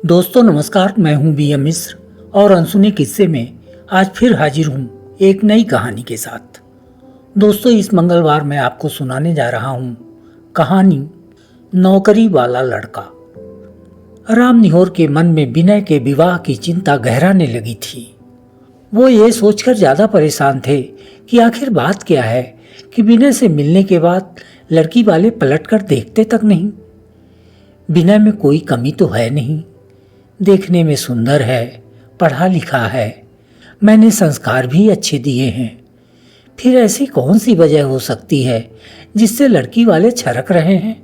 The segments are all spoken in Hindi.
दोस्तों नमस्कार, मैं हूं बी एम मिश्र और अनसुने किस्से में आज फिर हाजिर हूं एक नई कहानी के साथ। दोस्तों, इस मंगलवार मैं आपको सुनाने जा रहा हूं कहानी नौकरी वाला लड़का। राम निहोर के मन में विनय के विवाह की चिंता गहराने लगी थी। वो ये सोचकर ज्यादा परेशान थे कि आखिर बात क्या है कि विनय से मिलने के बाद लड़की वाले पलटकर देखते तक नहीं। विनय में कोई कमी तो है नहीं, देखने में सुंदर है, पढ़ा लिखा है, मैंने संस्कार भी अच्छे दिए हैं। फिर ऐसी कौन सी वजह हो सकती है जिससे लड़की वाले छरक रहे हैं।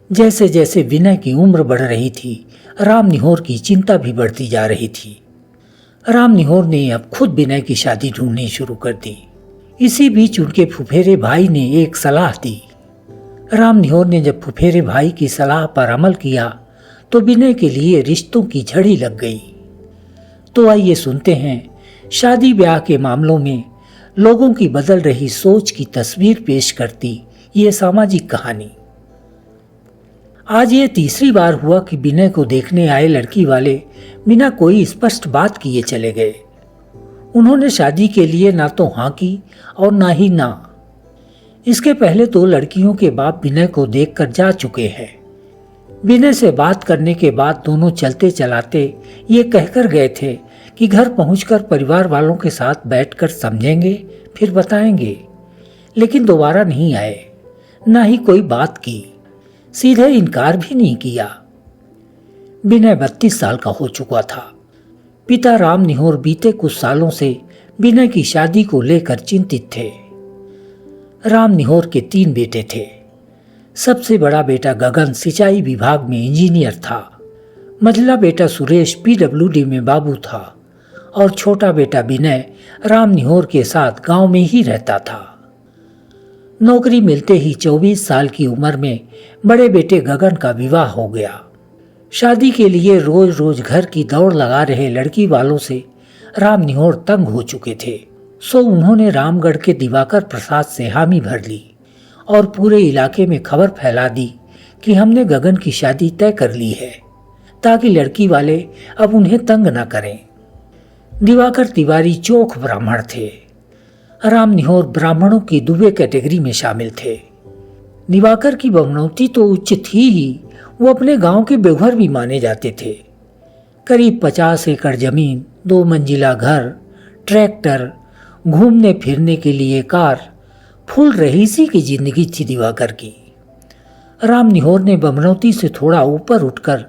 जैसे जैसे विनय की उम्र बढ़ रही थी, राम निहोर की चिंता भी बढ़ती जा रही थी। राम निहोर ने अब खुद विनय की शादी ढूंढनी शुरू कर दी। इसी बीच उनके फुफेरे भाई ने एक सलाह दी। राम निहोर ने जब फुफेरे भाई की सलाह पर अमल किया तो विनय के लिए रिश्तों की झड़ी लग गई। तो आइए सुनते हैं शादी ब्याह के मामलों में लोगों की बदल रही सोच की तस्वीर पेश करती ये सामाजिक कहानी। आज ये तीसरी बार हुआ कि विनय को देखने आए लड़की वाले बिना कोई स्पष्ट बात किए चले गए। उन्होंने शादी के लिए ना तो हाँ की और ना ही ना। इसके पहले तो लड़कियों के बाप विनय को देखकर जा चुके हैं। विनय से बात करने के बाद दोनों चलते चलाते ये कहकर गए थे कि घर पहुंचकर परिवार वालों के साथ बैठकर समझेंगे, फिर बताएंगे। लेकिन दोबारा नहीं आए, ना ही कोई बात की, सीधे इनकार भी नहीं किया। विनय 32 साल का हो चुका था। पिता राम निहोर बीते कुछ सालों से विनय की शादी को लेकर चिंतित थे। राम निहोर के 3 बेटे थे। सबसे बड़ा बेटा गगन सिंचाई विभाग में इंजीनियर था। मझला बेटा सुरेश पीडब्ल्यूडी में बाबू था और छोटा बेटा विनय राम निहोर के साथ गांव में ही रहता था। नौकरी मिलते ही 24 साल की उम्र में बड़े बेटे गगन का विवाह हो गया। शादी के लिए रोज रोज घर की दौड़ लगा रहे लड़की वालों से राम निहोर तंग हो चुके थे। सो उन्होंने रामगढ़ के दिवाकर प्रसाद से हामी भर ली और पूरे इलाके में खबर फैला दी कि हमने गगन की शादी तय कर ली है, ताकि लड़की वाले अब उन्हें तंग न करें। दिवाकर तिवारी चोख ब्राह्मण थे। राम निहोर ब्राह्मणों की दुबे कैटेगरी में शामिल थे। दिवाकर की बमनौती तो उच्च थी ही, वो अपने गांव के बेघर भी माने जाते थे। करीब 50 एकड़ जमीन, 2 मंजिला घर, ट्रैक्टर, घूमने फिरने के लिए कार, फुल रईसी की जिंदगी थी दिवाकर की। राम निहोर ने बमनौती से थोड़ा ऊपर उठकर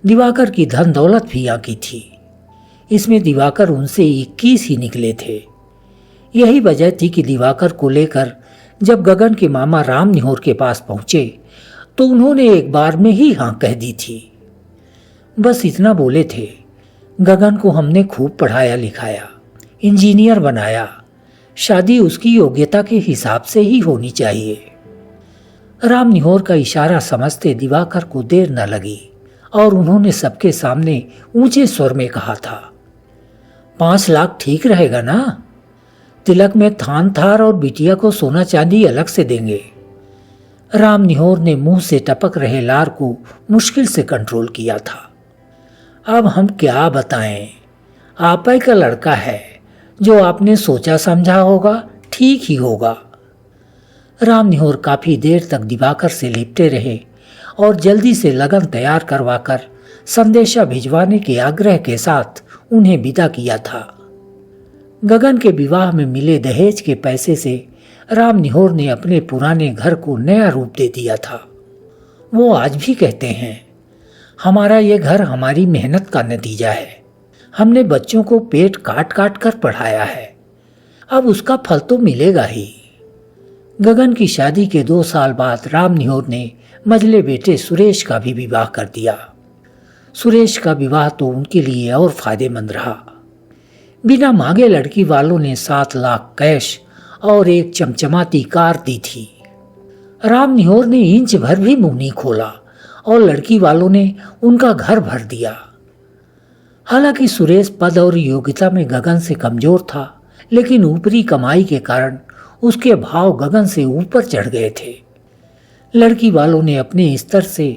दिवाकर की धन दौलत भी आंकी थी। इसमें दिवाकर उनसे 21 ही निकले थे। यही वजह थी कि दिवाकर को लेकर जब गगन के मामा राम निहोर के पास पहुंचे तो उन्होंने एक बार में ही हाँ कह दी थी। बस इतना बोले थे, गगन को हमने खूब पढ़ाया लिखाया, इंजीनियर बनाया, शादी उसकी योग्यता के हिसाब से ही होनी चाहिए। राम निहोर का इशारा समझते दिवाकर को देर न लगी और उन्होंने सबके सामने ऊंचे स्वर में कहा था, 5 लाख ठीक रहेगा ना? तिलक में थान थार और बिटिया को सोना चांदी अलग से देंगे। राम निहोर ने मुंह से टपक रहे लार को मुश्किल से कंट्रोल किया था। अब हम क्या बताएं, आप ही का लड़का है, जो आपने सोचा समझा होगा ठीक ही होगा। राम निहोर काफी देर तक दिवाकर से लिपटे रहे और जल्दी से लगन तैयार करवाकर संदेशा भिजवाने के आग्रह के साथ उन्हें विदा किया था। गगन के विवाह में मिले दहेज के पैसे से राम निहोर ने अपने पुराने घर को नया रूप दे दिया था। वो आज भी कहते हैं, हमारा ये घर हमारी मेहनत का नतीजा है। हमने बच्चों को पेट काट काट कर पढ़ाया है, अब उसका फल तो मिलेगा ही। गगन की शादी के 2 साल बाद राम निहोर ने मझले बेटे सुरेश का भी विवाह कर दिया। सुरेश का विवाह तो उनके लिए और फायदेमंद रहा। बिना मांगे लड़की वालों ने 7 लाख कैश और एक चमचमाती कार दी थी। राम निहोर ने इंच भर भी मुंह नहीं खोला और लड़की वालों ने उनका घर भर दिया। हालांकि सुरेश पद और योग्यता में गगन से कमजोर था, लेकिन ऊपरी कमाई के कारण उसके भाव गगन से ऊपर चढ़ गए थे। लड़की वालों ने अपने स्तर से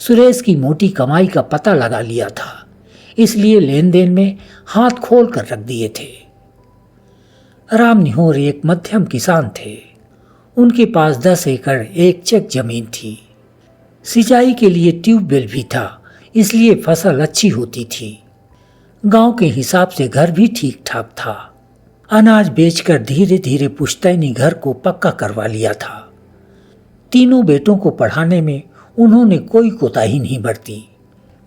सुरेश की मोटी कमाई का पता लगा लिया था, इसलिए लेन देन में हाथ खोल कर रख दिए थे। राम निहोर एक मध्यम किसान थे। उनके पास 10 एकड़ एक चक जमीन थी। सिंचाई के लिए ट्यूबवेल भी था, इसलिए फसल अच्छी होती थी। गांव के हिसाब से घर भी ठीक ठाक था। अनाज बेचकर धीरे धीरे पुश्तैनी घर को पक्का करवा लिया था। तीनों बेटों को पढ़ाने में उन्होंने कोई कोताही नहीं बरती।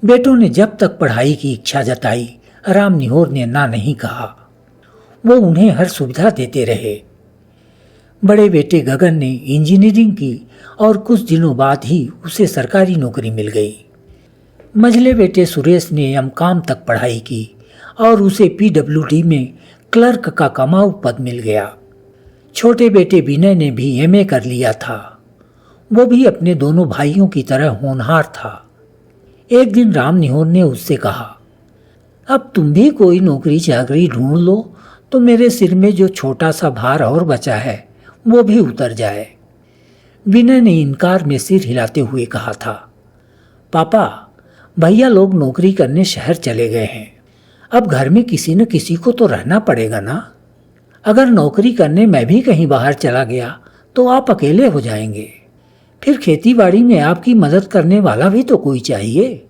बेटों ने जब तक पढ़ाई की इच्छा जताई, राम निहोर ने ना नहीं कहा। वो उन्हें हर सुविधा देते रहे। बड़े बेटे गगन ने इंजीनियरिंग की और कुछ दिनों बाद ही उसे सरकारी नौकरी मिल गई। मझले बेटे सुरेश ने एमकॉम तक पढ़ाई की और उसे पीडब्ल्यूडी में क्लर्क का कमाऊ पद मिल गया। छोटे बेटे विनय ने भी एमए कर लिया था। वो भी अपने दोनों भाइयों की तरह होनहार था। एक दिन राम निहोर ने उससे कहा, अब तुम भी कोई नौकरी चाकरी ढूंढ लो तो मेरे सिर में जो छोटा सा भार और बचा है वो भी उतर जाए। विनय ने इनकार में सिर हिलाते हुए कहा था, पापा, भैया लोग नौकरी करने शहर चले गए हैं। अब घर में किसी न किसी को तो रहना पड़ेगा ना। अगर नौकरी करने मैं भी कहीं बाहर चला गया तो आप अकेले हो जाएंगे। फिर खेती बाड़ी में आपकी मदद करने वाला भी तो कोई चाहिए।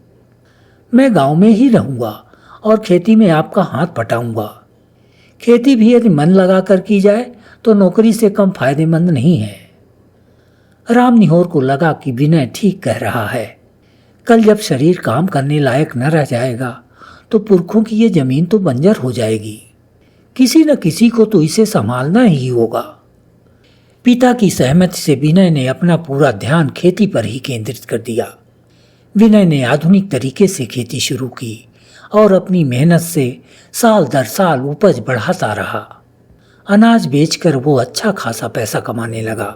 मैं गांव में ही रहूंगा और खेती में आपका हाथ बटाऊंगा। खेती भी यदि मन लगाकर की जाए तो नौकरी से कम फायदेमंद नहीं है। राम निहोर को लगा कि विनय ठीक कह रहा है। कल जब शरीर काम करने लायक न रह जाएगा तो पुरखों की ये जमीन तो बंजर हो जाएगी। किसी न किसी को तो इसे संभालना ही होगा। पिता की सहमति से विनय ने अपना पूरा ध्यान खेती पर ही केंद्रित कर दिया। विनय ने आधुनिक तरीके से खेती शुरू की और अपनी मेहनत से साल दर साल उपज बढ़ाता रहा। अनाज बेचकर वो अच्छा खासा पैसा कमाने लगा।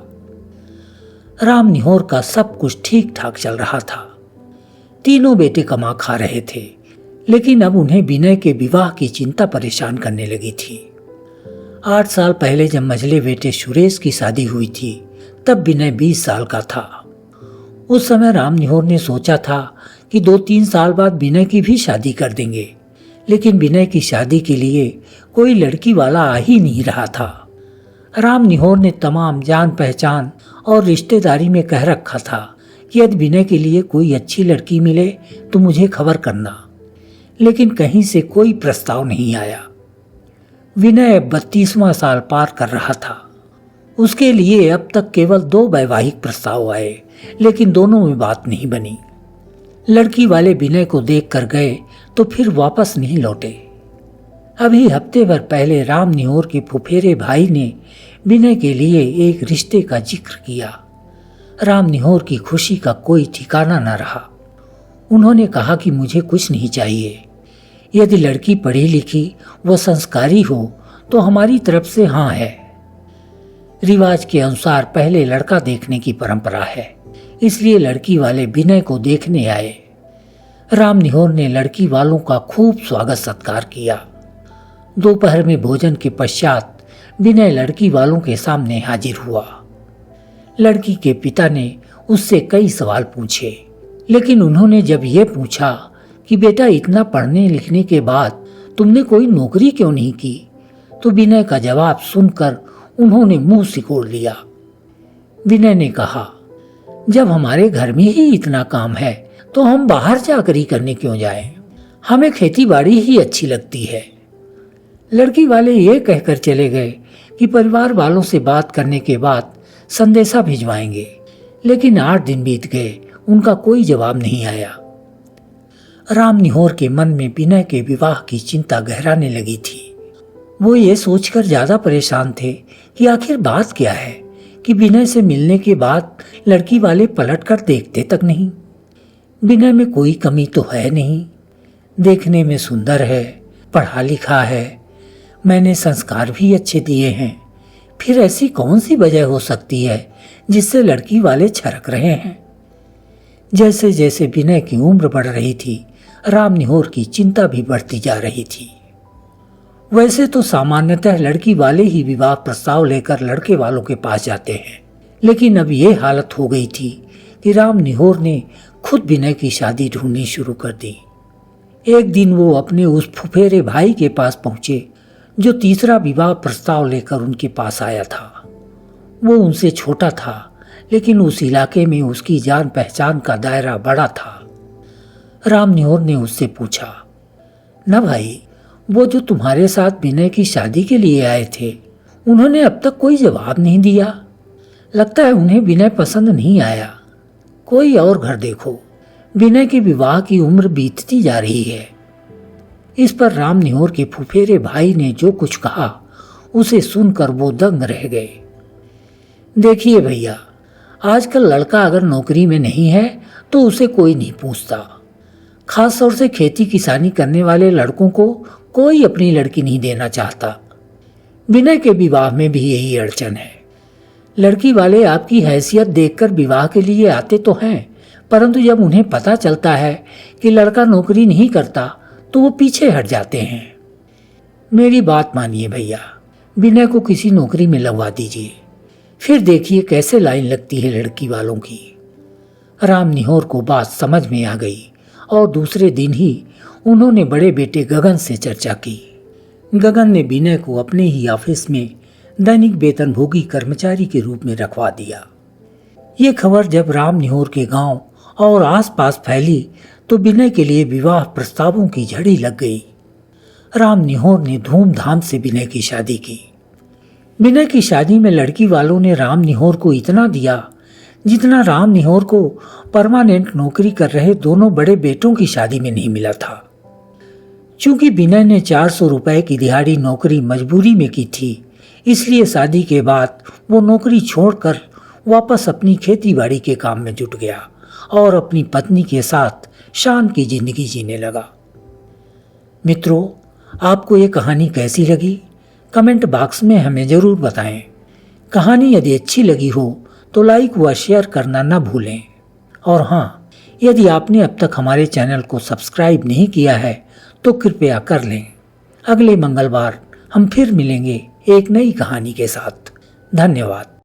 राम निहोर का सब कुछ ठीक ठाक चल रहा था। तीनों बेटे कमा खा रहे थे, लेकिन अब उन्हें विनय के विवाह की चिंता परेशान करने लगी थी। 8 साल पहले जब मझले बेटे सुरेश की शादी हुई थी, तब विनय 20 साल का था। उस समय राम निहोर ने सोचा था कि 2-3 साल बाद विनय की भी शादी कर देंगे, लेकिन विनय की शादी के लिए कोई लड़की वाला आ ही नहीं रहा था। राम निहोर ने तमाम जान पहचान और रिश्तेदारी में कह रखा था कि यदि विनय के लिए कोई अच्छी लड़की मिले तो मुझे खबर करना, लेकिन कहीं से कोई प्रस्ताव नहीं आया। विनय 32वां साल पार कर रहा था। उसके लिए अब तक केवल 2 वैवाहिक प्रस्ताव आए, लेकिन दोनों में बात नहीं बनी। लड़की वाले विनय को देख कर गए तो फिर वापस नहीं लौटे। अभी हफ्ते भर पहले राम निहोर के फुफेरे भाई ने विनय के लिए एक रिश्ते का जिक्र किया। राम निहोर की खुशी का कोई ठिकाना न रहा। उन्होंने कहा कि मुझे कुछ नहीं चाहिए। यदि लड़की पढ़ी लिखी व संस्कारी हो तो हमारी तरफ से हाँ है। रिवाज के अनुसार पहले लड़का देखने की परंपरा है, इसलिए लड़की वाले विनय को देखने आए। राम निहोर ने लड़की वालों का खूब स्वागत सत्कार किया। दोपहर में भोजन के पश्चात विनय लड़की वालों के सामने हाजिर हुआ। लड़की के पिता ने उससे कई सवाल पूछे, लेकिन उन्होंने जब ये पूछा कि बेटा इतना पढ़ने लिखने के बाद तुमने कोई नौकरी क्यों नहीं की, तो विनय का जवाब सुनकर उन्होंने मुंह सिकोड़ लिया। विनय ने कहा, जब हमारे घर में ही इतना काम है तो हम बाहर चाकरी करने क्यों जाएं? हमें खेती बाड़ी ही अच्छी लगती है। लड़की वाले ये कहकर चले गए कि परिवार वालों से बात करने के बाद संदेशा भिजवाएंगे, लेकिन 8 दिन बीत गए, उनका कोई जवाब नहीं आया। राम निहोर के मन में विनय के विवाह की चिंता गहराने लगी थी। वो ये सोचकर ज्यादा परेशान थे कि आखिर बात क्या है कि विनय से मिलने के बाद लड़की वाले पलट कर देखते तक नहीं। विनय में कोई कमी तो है नहीं, देखने में सुंदर है, पढ़ा लिखा है, मैंने संस्कार भी अच्छे दिए हैं। फिर ऐसी कौन सी वजह हो सकती है जिससे लड़की वाले छरक रहे हैं? जैसे जैसे विनय की उम्र बढ़ रही थी, राम निहोर की चिंता भी बढ़ती जा रही थी। वैसे तो सामान्यतः लड़की वाले ही विवाह प्रस्ताव लेकर लड़के वालों के पास जाते हैं, लेकिन अब ये हालत हो गई थी कि राम निहोर ने खुद विनय की शादी ढूंढनी शुरू कर दी। एक दिन वो अपने उस फुफेरे भाई के पास पहुंचे जो तीसरा विवाह प्रस्ताव लेकर उनके पास आया था। वो उनसे छोटा था, लेकिन उस इलाके में उसकी जान पहचान का दायरा बड़ा था। राम निहोर ने उससे पूछा, ना भाई, वो जो तुम्हारे साथ विनय की शादी के लिए आए थे, उन्होंने अब तक कोई जवाब नहीं दिया। लगता है उन्हें विनय पसंद नहीं आया। कोई और घर देखो, विनय के विवाह की उम्र बीतती जा रही है। इस पर राम निहोर के फुफेरे भाई ने जो कुछ कहा उसे सुनकर वो दंग रह गए। देखिए भैया, आजकल लड़का अगर नौकरी में नहीं है तो उसे कोई नहीं पूछता। खास तौर से खेती किसानी करने वाले लड़कों को कोई अपनी लड़की नहीं देना चाहता। विनय के विवाह में भी यही अड़चन है। लड़की वाले आपकी हैसियत देखकर विवाह के लिए आते तो हैं, परंतु जब उन्हें पता चलता है कि लड़का नौकरी नहीं करता तो वो पीछे हट जाते हैं। मेरी बात मानिए भैया, विनय को किसी नौकरी में लगवा दीजिए, फिर देखिए कैसे लाइन लगती है लड़की वालों की। राम निहोर को बात समझ में आ गई और दूसरे दिन ही उन्होंने बड़े बेटे गगन से चर्चा की। गगन ने विनय को अपने ही ऑफिस में दैनिक वेतनभोगी कर्मचारी के रूप में रखवा दिया। ये खबर जब राम निहोर के गांव और आसपास फैली तो विनय के लिए विवाह प्रस्तावों की झड़ी लग गई। राम निहोर ने धूमधाम से विनय की शादी की। विनय की शादी में लड़की वालों ने राम निहोर को इतना दिया जितना राम निहोर को परमानेंट नौकरी कर रहे दोनों बड़े बेटों की शादी में नहीं मिला था। चूंकि विनय ने 400 रुपए की दिहाड़ी नौकरी मजबूरी में की थी, इसलिए शादी के बाद वो नौकरी छोड़कर वापस अपनी खेतीबाड़ी के काम में जुट गया और अपनी पत्नी के साथ शान की जिंदगी जीने लगा। मित्रों, आपको ये कहानी कैसी लगी? कमेंट बॉक्स में हमें जरूर बताएं। कहानी यदि अच्छी लगी हो तो लाइक व शेयर करना न भूलें। और हाँ, यदि आपने अब तक हमारे चैनल को सब्सक्राइब नहीं किया है तो कृपया कर लें। अगले मंगलवार हम फिर मिलेंगे एक नई कहानी के साथ। धन्यवाद।